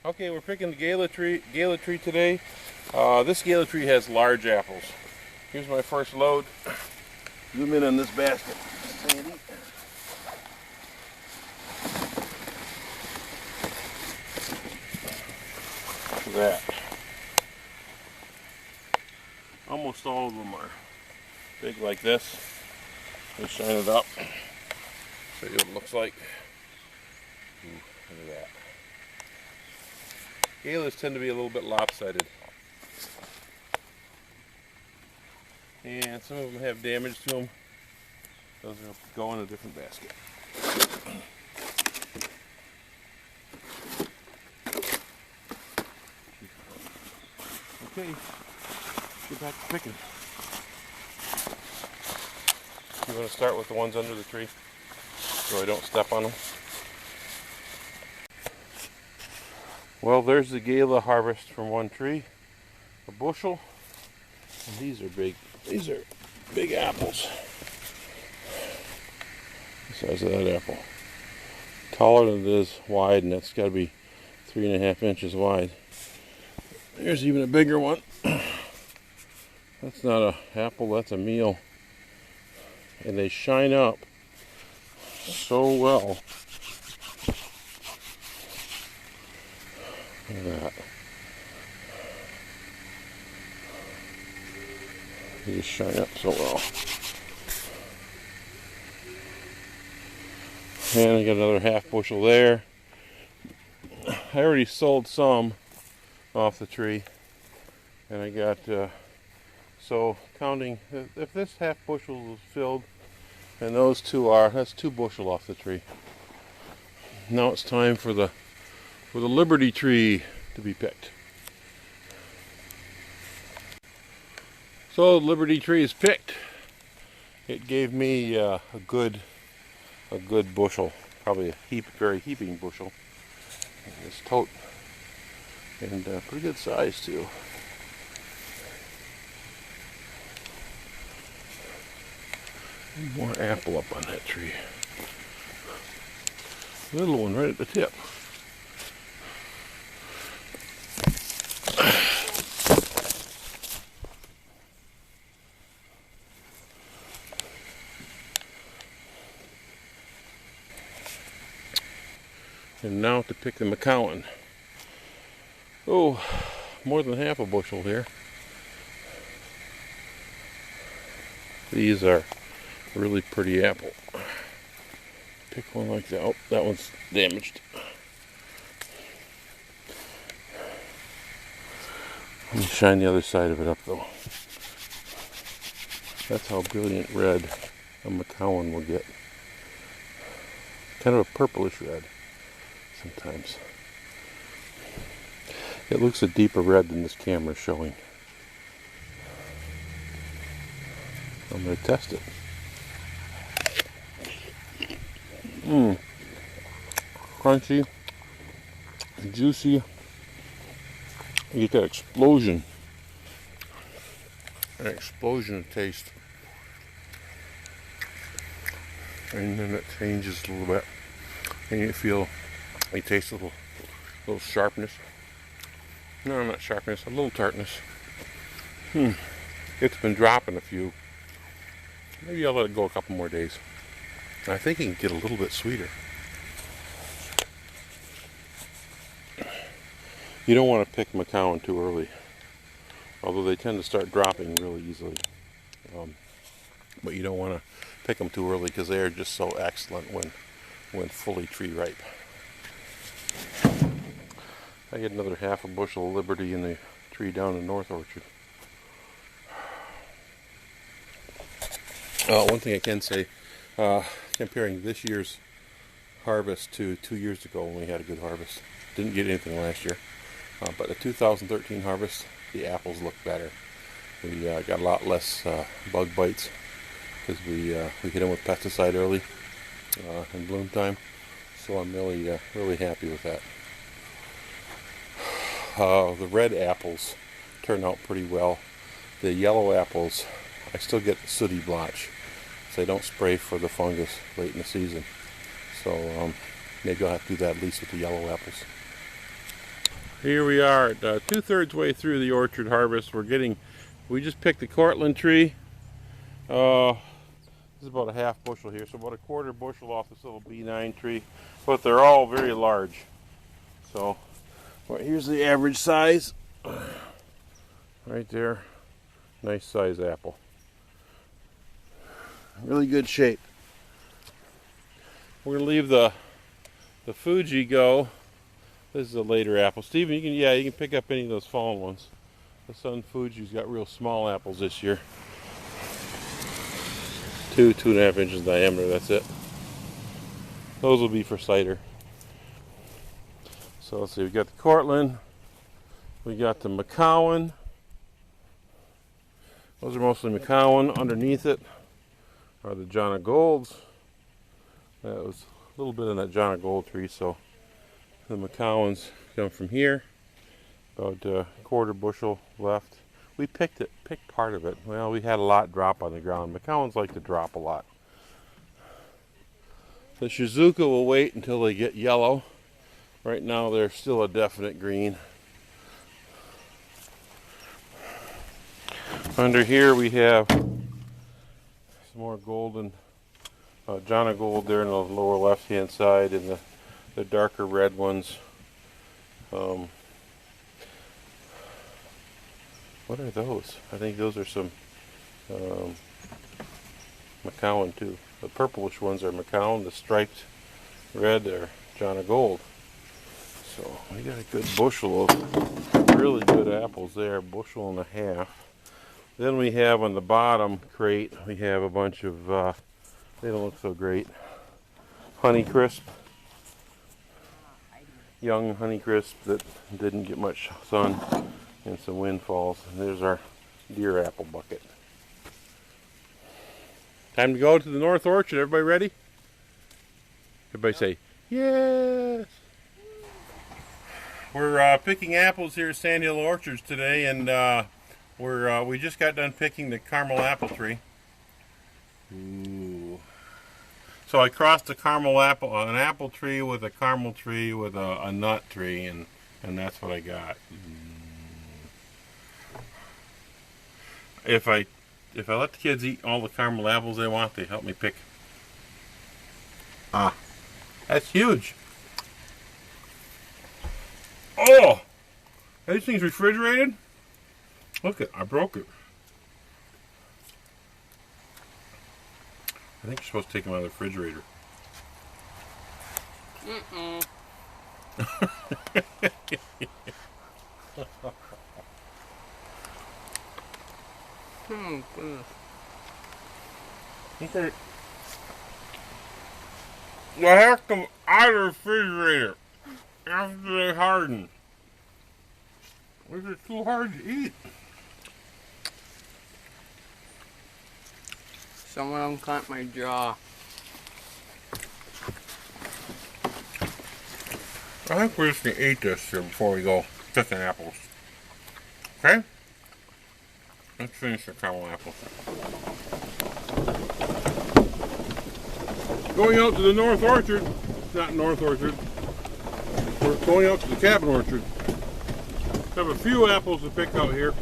Okay, we're picking the Gala tree today. This Gala tree has large apples. Here's my first load. Zoom in on this basket. Sandy. Look at that. Almost all of them are big like this. Let's shine it up. Show you what it looks like. Ooh, look at that. Galas tend to be a little bit lopsided. And some of them have damage to them. Those will go in a different basket. Okay, get back to picking. You want to start with the ones under the tree so I don't step on them. Well, there's the Gala harvest from one tree, a bushel, and these are big. These are big apples. The size of that apple. Taller than it is wide, and that's got to be 3.5 inches wide. Here's even a bigger one. That's not an apple, that's a meal. And they shine up so well. Look at that. They just shine up so well. And I got another half bushel there. I already sold some off the tree. And I got, so counting, if this half bushel is filled, and those two are, that's 2 bushel off the tree. Now it's time for the Liberty tree to be picked. So the Liberty tree is picked. It gave me a good bushel, probably a very heaping bushel. In this tote, and pretty good size too. More apple up on that tree. Little one right at the tip. And now to pick the McCowan. Oh, more than half a bushel here. These are a really pretty apple. Pick one like that. Oh, that one's damaged. Let me shine the other side of it up though. That's how brilliant red a McCowan will get. Kind of a purplish red sometimes. It looks a deeper red than this camera is showing. I'm going to test it. Crunchy, juicy. You get that explosion. An explosion of taste. And then it changes a little bit. And you taste a little sharpness. No, not sharpness, a little tartness. It's been dropping a few. Maybe I'll let it go a couple more days. I think it can get a little bit sweeter. You don't want to pick McCowan too early, although they tend to start dropping really easily. But you don't want to pick them too early because they are just so excellent when fully tree ripe. I get another half a bushel of Liberty in the tree down in North Orchard. One thing I can say, comparing this year's harvest to 2 years ago when we had a good harvest. Didn't get anything last year, but the 2013 harvest, the apples look better. We got a lot less bug bites because we hit them with pesticide early in bloom time. So I'm really happy with that. The red apples turn out pretty well. The yellow apples, I still get sooty blotch, so I don't spray for the fungus late in the season. So maybe I'll have to do that at least with the yellow apples. Here we are at 2/3 way through the orchard harvest. We just picked the Cortland tree. This is about a half bushel here, so about a quarter bushel off this little B9 tree. But they're all very large. So well, here's the average size. Right there. Nice size apple. Really good shape. We're gonna leave the Fuji go. This is a later apple. Steven, you can pick up any of those fallen ones. The Sun Fuji's got real small apples this year. 2.5 inches diameter, that's it. Those will be for cider. So let's see, we got the Cortland, we got the McCowan. Those are mostly McCowan. Underneath it are the John of Golds. That was a little bit in that John of Gold tree, so the McCowans come from here. About a quarter bushel left. We picked part of it. Well, we had a lot drop on the ground. McCowans like to drop a lot. The Shizuka will wait until they get yellow. Right now they're still a definite green. Under here we have some more golden John of Gold there in the lower left hand side, and the darker red ones. What are those? I think those are some McCowan too. The purplish ones are McCowan. The striped red are John of Gold. So we got a good bushel of really good apples there, bushel and a half. Then we have on the bottom crate, we have a bunch of, they don't look so great, Honeycrisp. Young Honeycrisp that didn't get much sun and some windfalls. And there's our deer apple bucket. Time to go to the North Orchard. Everybody ready? Everybody say, yes! We're picking apples here at Sandhill Orchards today, and we just got done picking the caramel apple tree. Ooh. So I crossed an apple tree with a caramel tree with a nut tree, and that's what I got. If I let the kids eat all the caramel apples they want, they help me pick. Ah, that's huge. Oh, these things refrigerated? Look, I broke it. I think you're supposed to take them out of the refrigerator. Oh, goodness. Okay. You have them out of the refrigerator after they harden. These are too hard to eat. Someone unclamped my jaw. I think we're just going to eat this here before we go picking apples. Okay? Let's finish the caramel apple. Going out to the North Orchard. Not North Orchard. We're going out to the Cabin Orchard. Have a few apples to pick out here.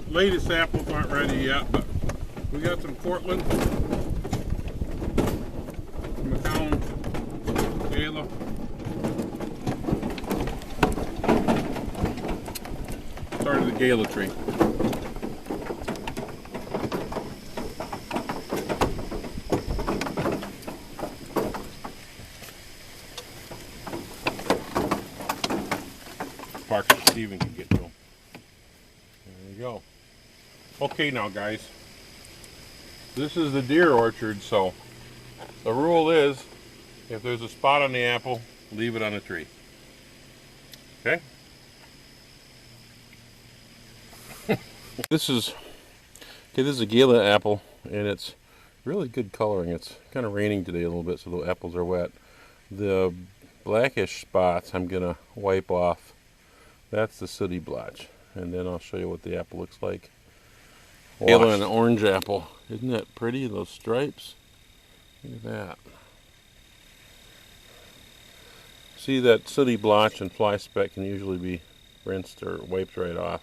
The latest apples aren't ready yet, but we got some Cortland, McCowan, Gala. Started the Gala Tree. Park so Steven can get to them. There you go. Okay now guys, this is the deer orchard, so the rule is if there's a spot on the apple, leave it on the tree. Okay? This is a Gala apple, and it's really good coloring. It's kind of raining today a little bit, so the apples are wet. The blackish spots I'm gonna wipe off. That's the sooty blotch, and then I'll show you what the apple looks like. Gala and orange apple. Isn't that pretty, those stripes? Look at that. See, that sooty blotch and fly speck can usually be rinsed or wiped right off.